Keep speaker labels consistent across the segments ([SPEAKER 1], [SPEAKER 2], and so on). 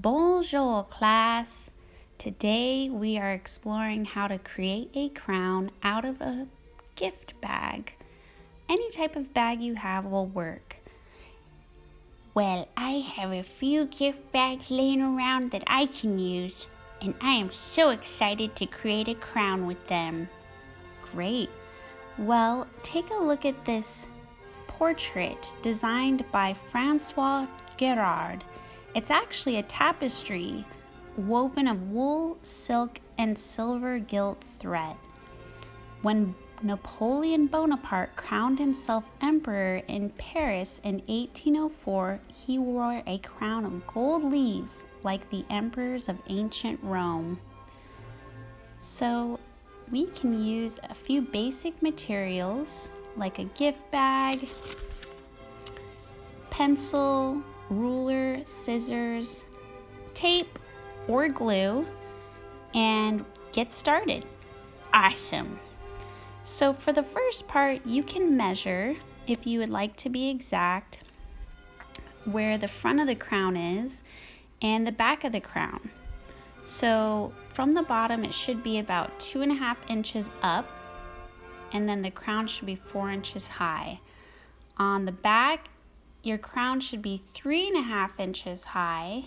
[SPEAKER 1] Bonjour, class! Today we are exploring how to create a crown out of a gift bag. Any type of bag you have will work. Well, I have a few gift bags laying around that I can use, and I am so excited to create a crown with them. Great. Well, take a look at this portrait designed by Francois Gerard. It's actually a tapestry woven of wool, silk, and silver gilt thread. When Napoleon Bonaparte crowned himself emperor in Paris in 1804, he wore a crown of gold leaves like the emperors of ancient Rome. So we can use a few basic materials like a gift bag, pencil, ruler, scissors, tape, or glue, and get started. Awesome. So for the first part, you can measure, if you would like to be exact, where the front of the crown is and the back of the crown. So from the bottom, it should be about 2.5 inches up, and then the crown should be 4 inches high. On the back, your crown should be 3.5 inches high,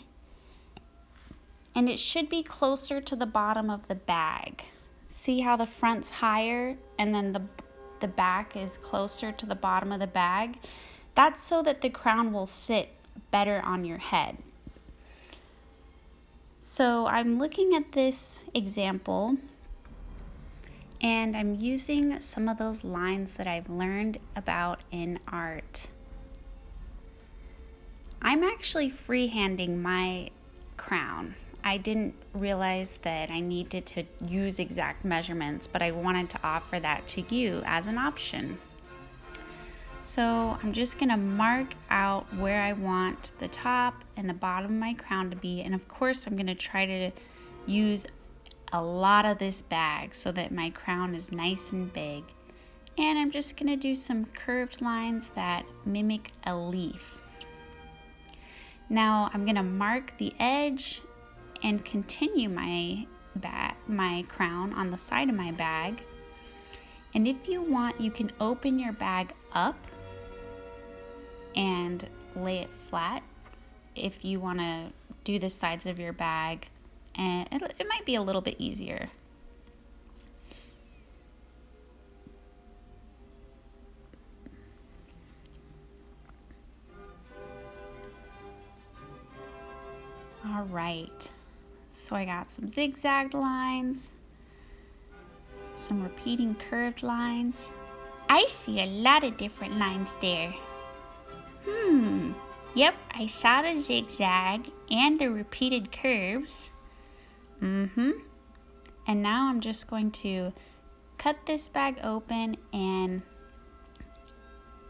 [SPEAKER 1] and it should be closer to the bottom of the bag. See how the front's higher and then the back is closer to the bottom of the bag? That's so that the crown will sit better on your head. So I'm looking at this example, and I'm using some of those lines that I've learned about in art. I'm actually freehanding my crown. I didn't realize that I needed to use exact measurements, but I wanted to offer that to you as an option. So I'm just gonna mark out where I want the top and the bottom of my crown to be, and of course I'm gonna try to use a lot of this bag so that my crown is nice and big. And I'm just gonna do some curved lines that mimic a leaf. Now I'm gonna mark the edge and continue my crown on the side of my bag. And if you want, you can open your bag up and lay it flat if you want to do the sides of your bag, and it might be a little bit easier. All right, so I got some zigzag lines, some repeating curved lines. I see a lot of different lines there. Yep, I saw the zigzag and the repeated curves. And now I'm just going to cut this bag open, and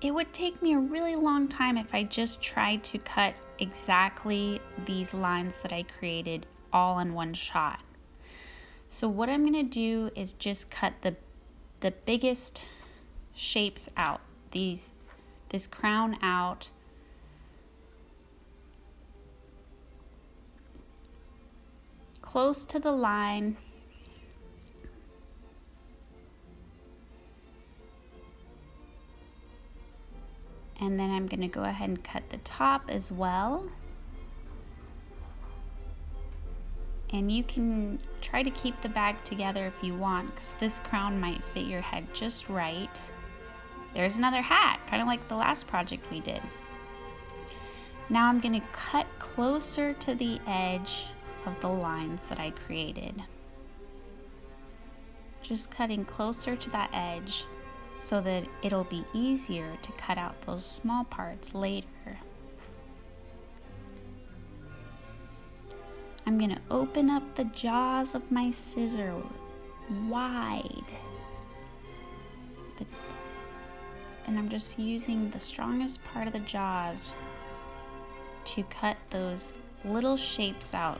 [SPEAKER 1] it would take me a really long time if I just tried to cut exactly these lines that I created all in one shot. So what I'm gonna do is just cut the biggest shapes out, this crown out, close to the line. And then I'm gonna go ahead and cut the top as well. And you can try to keep the bag together if you want, because this crown might fit your head just right. There's another hat, kind of like the last project we did. Now I'm gonna cut closer to the edge of the lines that I created. Just cutting closer to that edge so that it'll be easier to cut out those small parts later. I'm gonna open up the jaws of my scissor wide. And I'm just using the strongest part of the jaws to cut those little shapes out,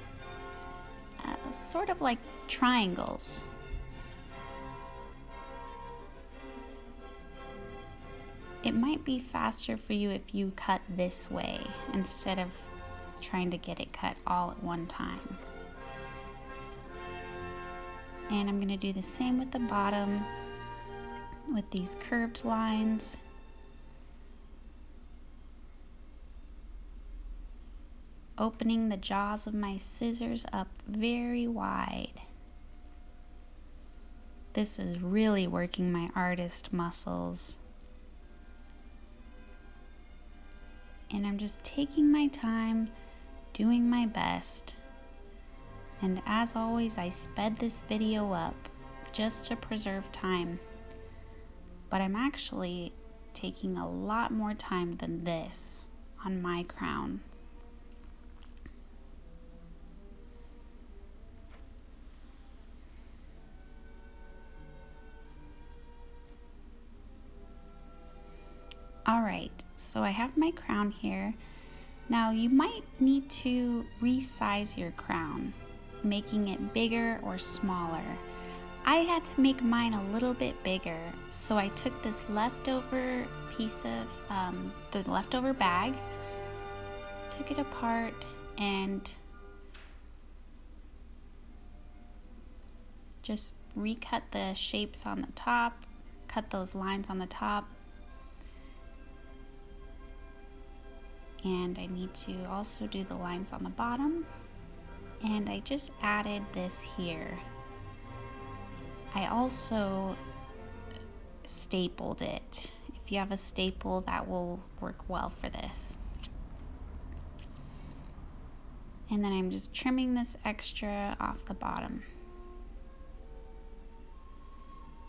[SPEAKER 1] sort of like triangles. It might be faster for you if you cut this way instead of trying to get it cut all at one time. And I'm going to do the same with the bottom with these curved lines. Opening the jaws of my scissors up very wide. This is really working my artist muscles. And I'm just taking my time, doing my best. And as always, I sped this video up just to preserve time. But I'm actually taking a lot more time than this on my crown. Alright, so I have my crown here. Now you might need to resize your crown, making it bigger or smaller. I had to make mine a little bit bigger, so I took this leftover piece of the leftover bag, took it apart, and just recut the shapes on the top, cut those lines on the top. And I need to also do the lines on the bottom. And I just added this here. I also stapled it. If you have a staple, that will work well for this. And then I'm just trimming this extra off the bottom.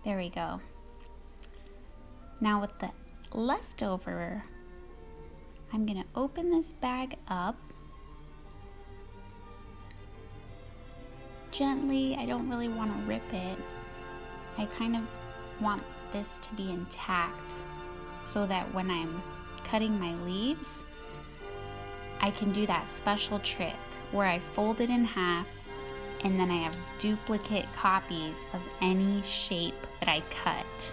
[SPEAKER 1] There we go. Now with the leftover, I'm gonna open this bag up gently. I don't really want to rip it. I kind of want this to be intact so that when I'm cutting my leaves, I can do that special trick where I fold it in half and then I have duplicate copies of any shape that I cut.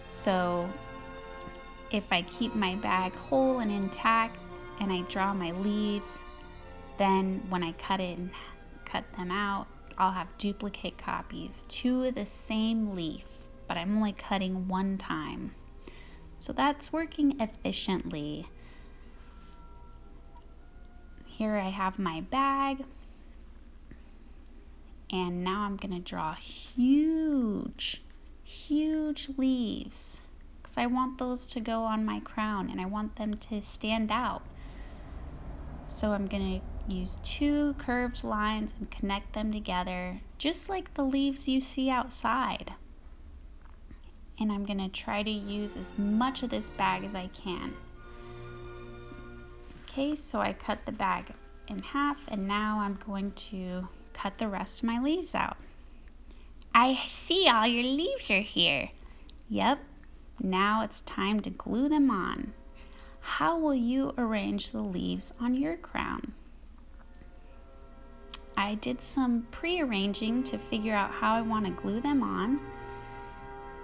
[SPEAKER 1] So if I keep my bag whole and intact and I draw my leaves, then when I cut it and cut them out, I'll have duplicate copies, two of the same leaf, but I'm only cutting one time. So that's working efficiently. Here I have my bag, and now I'm gonna draw huge leaves. I want those to go on my crown and I want them to stand out. So I'm going to use two curved lines and connect them together, just like the leaves you see outside. And I'm going to try to use as much of this bag as I can. Okay, so I cut the bag in half and now I'm going to cut the rest of my leaves out. I see all your leaves are here. Yep. Now it's time to glue them on. How will you arrange the leaves on your crown? I did some pre-arranging to figure out how I want to glue them on.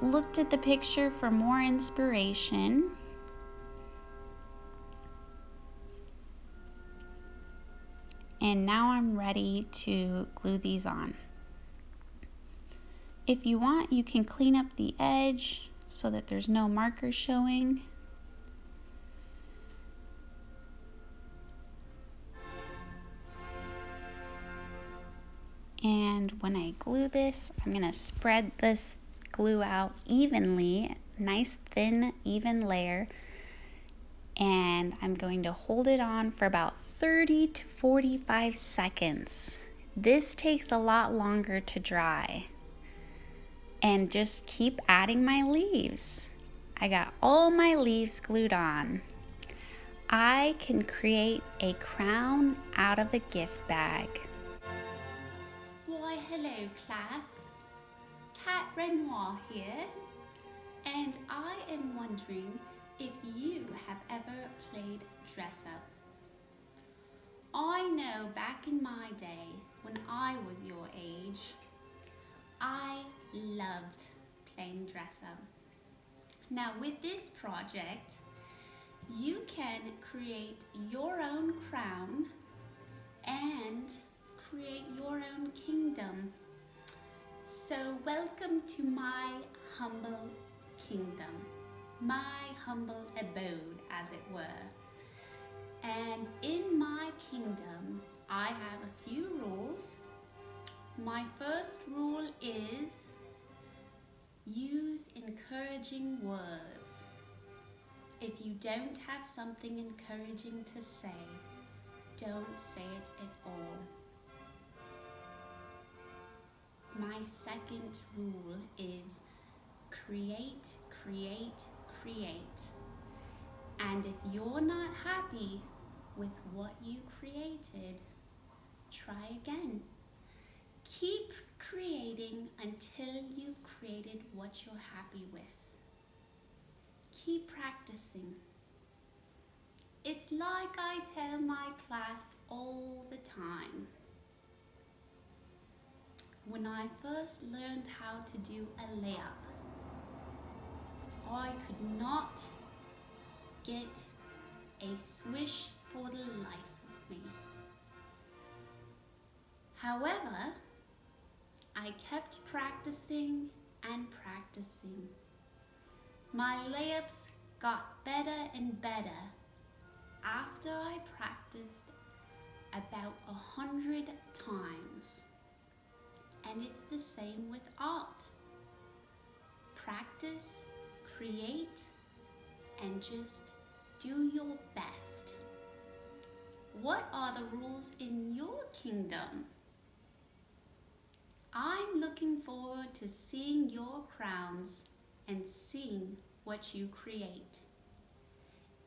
[SPEAKER 1] Looked at the picture for more inspiration. And now I'm ready to glue these on. If you want, you can clean up the edge so that there's no marker showing. And when I glue this, I'm gonna spread this glue out evenly, nice thin, even layer. And I'm going to hold it on for about 30 to 45 seconds. This takes a lot longer to dry. And just keep adding my leaves. I got all my leaves glued on. I can create a crown out of a gift bag.
[SPEAKER 2] Why, hello class. Cat Renoir here, and I am wondering if you have ever played dress up. I know back in my day, when I was your age, I loved playing dress up. Now with this project, You can create your own crown and create your own kingdom. So welcome to my humble kingdom, my humble abode, as it were. And in my kingdom, I have a few rules. My first rule is use encouraging words. If you don't have something encouraging to say, don't say it at all. My second rule is create, create, create. And if you're not happy with what you created, try again. Keep creating until you've created what you're happy with. Keep practicing. It's like I tell my class all the time. When I first learned how to do a layup, I could not get a swish for the life of me. However, I kept practicing and practicing. My layups got better and better after I practiced about 100 times. And it's the same with art. Practice, create, and just do your best. What are the rules in your kingdom? I'm looking forward to seeing your crowns and seeing what you create.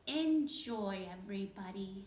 [SPEAKER 2] Enjoy, everybody.